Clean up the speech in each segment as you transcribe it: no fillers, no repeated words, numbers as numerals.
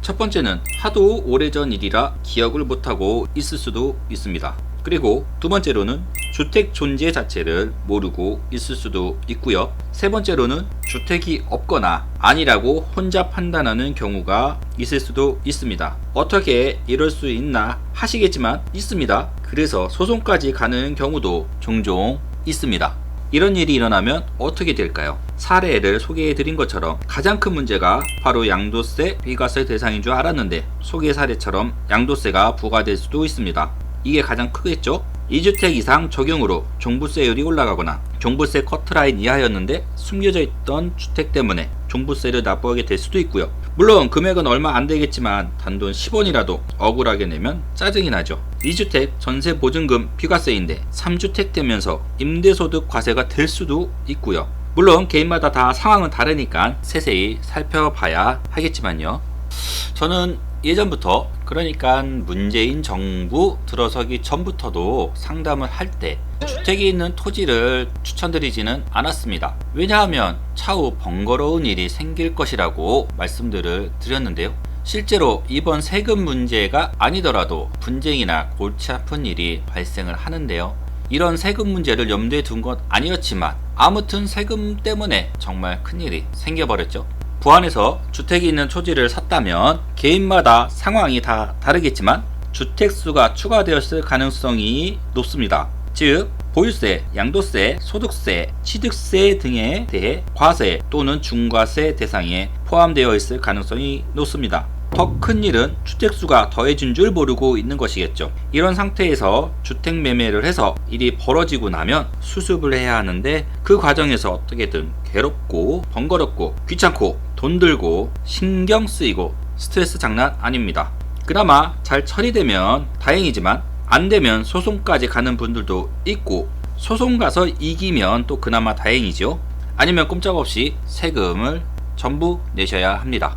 첫 번째는 하도 오래전 일이라 기억을 못하고 있을 수도 있습니다. 그리고 두 번째로는 주택 존재 자체를 모르고 있을 수도 있고요. 세 번째로는 주택이 없거나 아니라고 혼자 판단하는 경우가 있을 수도 있습니다. 어떻게 이럴 수 있나 하시겠지만 있습니다. 그래서 소송까지 가는 경우도 종종 있습니다. 이런 일이 일어나면 어떻게 될까요? 사례를 소개해 드린 것처럼 가장 큰 문제가 바로 양도세, 비과세 대상인 줄 알았는데 소개 사례처럼 양도세가 부과될 수도 있습니다. 이게 가장 크겠죠? 2주택 이상 적용으로 종부세율이 올라가거나 종부세 커트라인 이하였는데 숨겨져 있던 주택 때문에 종부세를 납부하게 될 수도 있고요. 물론 금액은 얼마 안 되겠지만 단돈 10원이라도 억울하게 내면 짜증이 나죠. 2주택 전세 보증금 비과세인데 3주택 되면서 임대소득 과세가 될 수도 있고요. 물론 개인마다 다 상황은 다르니까 세세히 살펴봐야 하겠지만요. 저는 예전부터, 그러니까 문재인 정부 들어서기 전부터도 상담을 할 때 주택이 있는 토지를 추천드리지는 않았습니다. 왜냐하면 차후 번거로운 일이 생길 것이라고 말씀들을 드렸는데요. 실제로 이번 세금 문제가 아니더라도 분쟁이나 골치 아픈 일이 발생을 하는데요. 이런 세금 문제를 염두에 둔 건 아니었지만 아무튼 세금 때문에 정말 큰일이 생겨버렸죠. 부안에서 주택이 있는 토지를 샀다면 개인마다 상황이 다 다르겠지만 주택수가 추가되었을 가능성이 높습니다. 즉 보유세, 양도세, 소득세, 취득세 등에 대해 과세 또는 중과세 대상에 포함되어 있을 가능성이 높습니다. 더 큰 일은 주택수가 더해진 줄 모르고 있는 것이겠죠. 이런 상태에서 주택 매매를 해서 일이 벌어지고 나면 수습을 해야 하는데 그 과정에서 어떻게든 괴롭고 번거롭고 귀찮고 돈 들고 신경 쓰이고 스트레스 장난 아닙니다. 그나마 잘 처리되면 다행이지만 안 되면 소송까지 가는 분들도 있고 소송 가서 이기면 또 그나마 다행이죠. 아니면 꼼짝없이 세금을 전부 내셔야 합니다.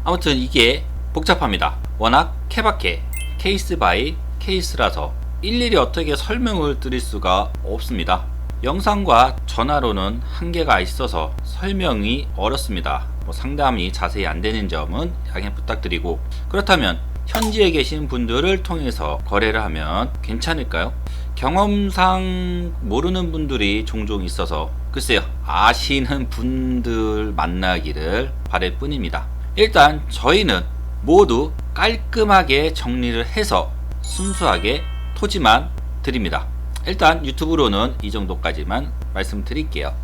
아무튼 이게 복잡합니다. 워낙 케바케, 케이스 바이 케이스라서 일일이 어떻게 설명을 드릴 수가 없습니다. 영상과 전화로는 한계가 있어서 설명이 어렵습니다. 상담이 자세히 안 되는 점은 양해 부탁드리고, 그렇다면 현지에 계신 분들을 통해서 거래를 하면 괜찮을까요? 경험상 모르는 분들이 종종 있어서 글쎄요, 아시는 분들 만나기를 바랄 뿐입니다. 일단 저희는 모두 깔끔하게 정리를 해서 순수하게 토지만 드립니다. 일단 유튜브로는 이 정도까지만 말씀드릴게요.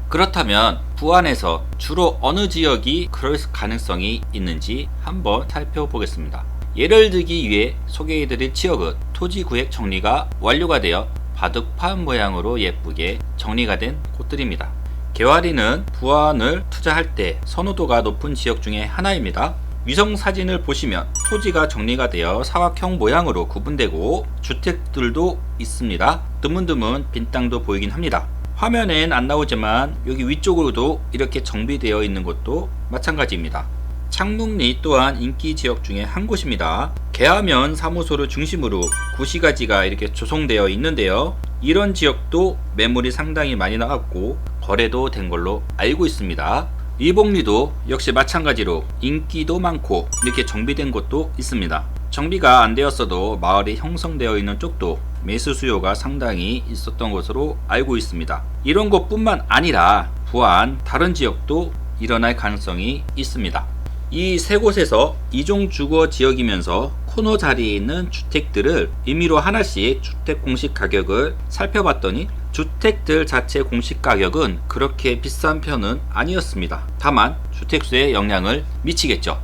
그렇다면 부안에서 주로 어느 지역이 그럴 가능성이 있는지 한번 살펴보겠습니다. 예를 들기 위해 소개해드릴 지역은 토지구획 정리가 완료가 되어 바둑판 모양으로 예쁘게 정리가 된 곳들입니다. 개화리는 부안을 투자할 때 선호도가 높은 지역 중에 하나입니다. 위성 사진을 보시면 토지가 정리가 되어 사각형 모양으로 구분되고 주택들도 있습니다. 드문드문 빈 땅도 보이긴 합니다. 화면엔 안 나오지만 여기 위쪽으로도 이렇게 정비되어 있는 곳도 마찬가지입니다. 창문리 또한 인기 지역 중에 한 곳입니다. 계화면 사무소를 중심으로 구시가지가 이렇게 조성되어 있는데요. 이런 지역도 매물이 상당히 많이 나왔고 거래도 된 걸로 알고 있습니다. 이복리도 역시 마찬가지로 인기도 많고 이렇게 정비된 곳도 있습니다. 정비가 안 되었어도 마을이 형성되어 있는 쪽도 매수 수요가 상당히 있었던 것으로 알고 있습니다. 이런 곳뿐만 아니라 부안 다른 지역도 일어날 가능성이 있습니다. 이 세 곳에서 이종 주거 지역이면서 코너 자리에 있는 주택들을 임의로 하나씩 주택 공시 가격을 살펴봤더니 주택들 자체 공시 가격은 그렇게 비싼 편은 아니었습니다. 다만 주택수에 영향을 미치겠죠.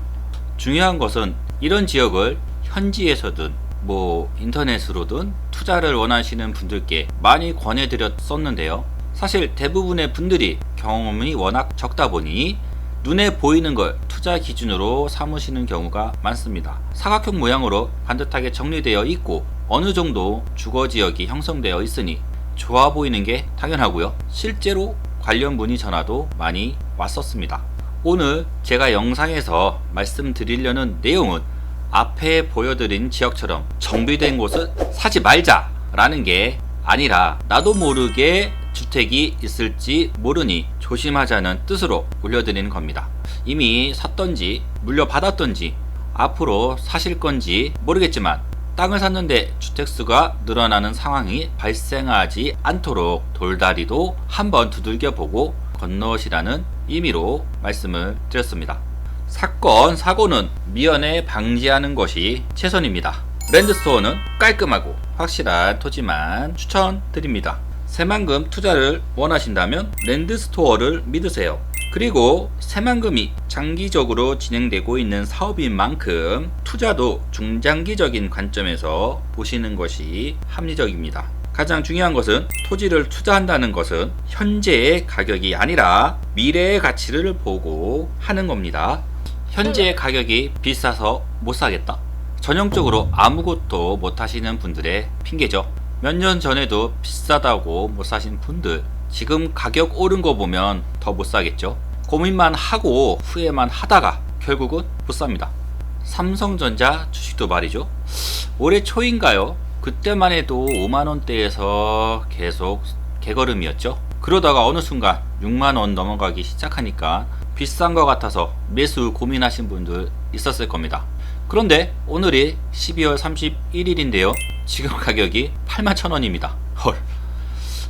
중요한 것은 이런 지역을 현지에서든 인터넷으로든 투자를 원하시는 분들께 많이 권해드렸었는데요. 사실 대부분의 분들이 경험이 워낙 적다 보니 눈에 보이는 걸 투자 기준으로 삼으시는 경우가 많습니다. 사각형 모양으로 반듯하게 정리되어 있고 어느 정도 주거지역이 형성되어 있으니 좋아 보이는 게 당연하고요. 실제로 관련 문의 전화도 많이 왔었습니다. 오늘 제가 영상에서 말씀드리려는 내용은 앞에 보여드린 지역처럼 정비된 곳은 사지 말자 라는 게 아니라 나도 모르게 주택이 있을지 모르니 조심하자는 뜻으로 올려드리는 겁니다. 이미 샀던지 물려받았던지 앞으로 사실 건지 모르겠지만 땅을 샀는데 주택수가 늘어나는 상황이 발생하지 않도록 돌다리도 한번 두들겨 보고 건너시라는 의미로 말씀을 드렸습니다. 사건, 사고는 미연에 방지하는 것이 최선입니다. 랜드스토어는 깔끔하고 확실한 토지만 추천드립니다. 새만금 투자를 원하신다면 랜드스토어를 믿으세요. 그리고 새만금이 장기적으로 진행되고 있는 사업인 만큼 투자도 중장기적인 관점에서 보시는 것이 합리적입니다. 가장 중요한 것은 토지를 투자한다는 것은 현재의 가격이 아니라 미래의 가치를 보고 하는 겁니다. 현재의 가격이 비싸서 못 사겠다? 전형적으로 아무것도 못 하시는 분들의 핑계죠. 몇 년 전에도 비싸다고 못 사신 분들, 지금 가격 오른 거 보면 더 못 사겠죠. 고민만 하고 후회만 하다가 결국은 못 삽니다. 삼성전자 주식도 말이죠. 올해 초인가요? 그때만 해도 5만원대에서 계속 개걸음이었죠. 그러다가 어느 순간 6만원 넘어가기 시작하니까 비싼 것 같아서 매수 고민하신 분들 있었을 겁니다. 그런데 오늘이 12월 31일인데요. 지금 가격이 81,000원입니다. 헐.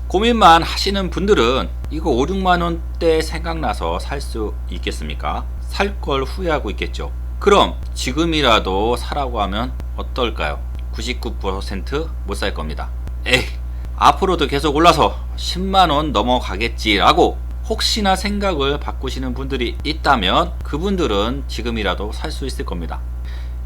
고민만 하시는 분들은 이거 5, 6만원대 생각나서 살 수 있겠습니까? 살 걸 후회하고 있겠죠. 그럼 지금이라도 사라고 하면 어떨까요? 99% 못 살 겁니다. 에이, 앞으로도 계속 올라서 10만원 넘어가겠지라고 혹시나 생각을 바꾸시는 분들이 있다면 그분들은 지금이라도 살 수 있을 겁니다.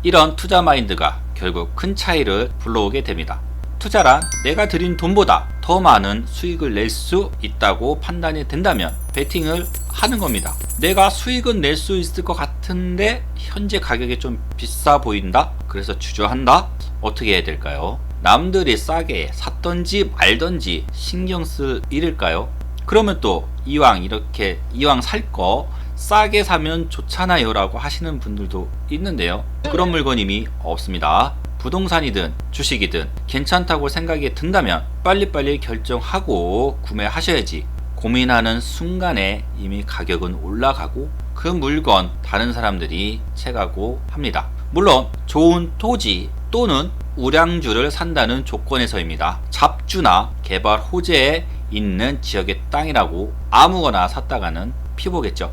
이런 투자 마인드가 결국 큰 차이를 불러오게 됩니다. 투자란 내가 들인 돈보다 더 많은 수익을 낼 수 있다고 판단이 된다면 베팅을 하는 겁니다. 내가 수익은 낼 수 있을 것 같은데 현재 가격이 좀 비싸 보인다? 그래서 주저한다? 어떻게 해야 될까요? 남들이 싸게 샀던지 말던지 신경 쓸 일일까요? 그러면 또 이왕 살 거 싸게 사면 좋잖아요 라고 하시는 분들도 있는데요. 그런 물건 이미 없습니다. 부동산이든 주식이든 괜찮다고 생각이 든다면 빨리빨리 결정하고 구매하셔야지 고민하는 순간에 이미 가격은 올라가고 그 물건 다른 사람들이 채가고 합니다. 물론 좋은 토지 또는 우량주를 산다는 조건에서입니다. 잡주나 개발 호재에 있는 지역의 땅이라고 아무거나 샀다가는 피보겠죠.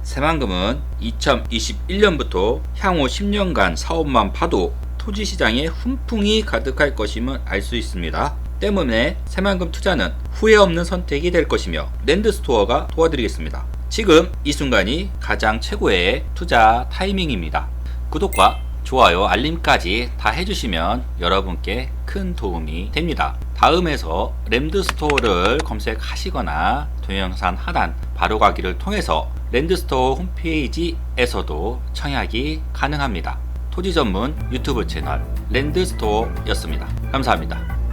새만금은 2021년부터 향후 10년간 사업만 봐도 토지시장에 훈풍이 가득할 것임을 알 수 있습니다. 때문에 새만금 투자는 후회 없는 선택이 될 것이며 랜드스토어가 도와드리겠습니다. 지금 이 순간이 가장 최고의 투자 타이밍입니다. 구독과 좋아요, 알림까지 다 해주시면 여러분께 큰 도움이 됩니다. 다음에서 랜드스토어를 검색하시거나 동영상 하단 바로가기를 통해서 랜드스토어 홈페이지에서도 청약이 가능합니다. 토지 전문 유튜브 채널 랜드스토어였습니다. 감사합니다.